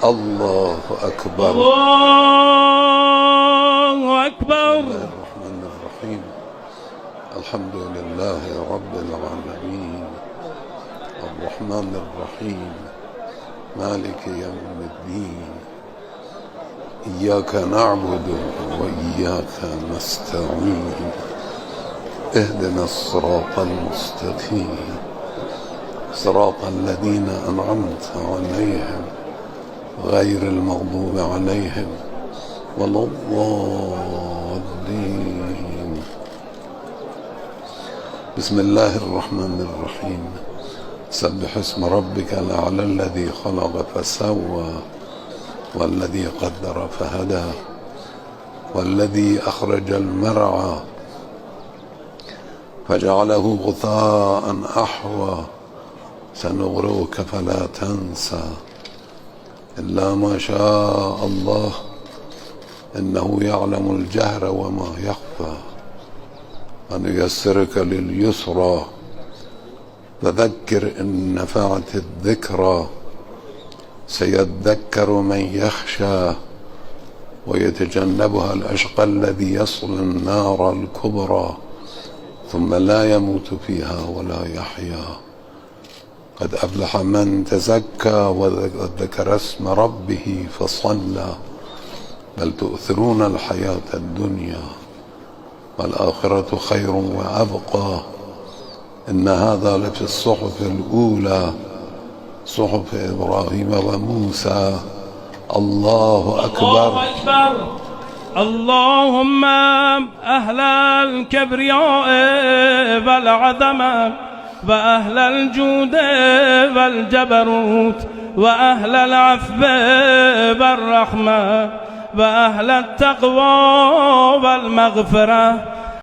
الله أكبر. الله أكبر. بسم الله الرحمن الرحيم. الحمد لله رب العالمين الرحمن الرحيم مالك يوم الدين. إياك نعبد وإياك نستعين. اهدنا الصراط المستقيم صراط الذين أنعمت عليهم غير المغضوب عليهم ولا الضالين. بسم الله الرحمن الرحيم. سبح اسم ربك الأعلى الذي خلق فسوى والذي قدر فهدى والذي أخرج المرعى فجعله غثاء أحوى سنغرقك فلا تنسى إلا ما شاء الله إنه يعلم الجهر وما يخفى ونيسرك لليسرى فذكر إن نفعت الذكرى سيذكر من يخشى ويتجنبها الأشقى الذي يصل النار الكبرى ثم لا يموت فيها ولا يحيا. قد أفلح من تزكى وذكر اسم ربه فصلى بل تؤثرون الحياة الدنيا والآخرة خير وأبقى إن هذا لفي الصحف الأولى صحف إبراهيم وموسى. الله أكبر. الله أكبر. اللهم أهل الكبرياء والعظمة وأهل الجود والجبروت وأهل العفو والرحمة وأهل التقوى والمغفرة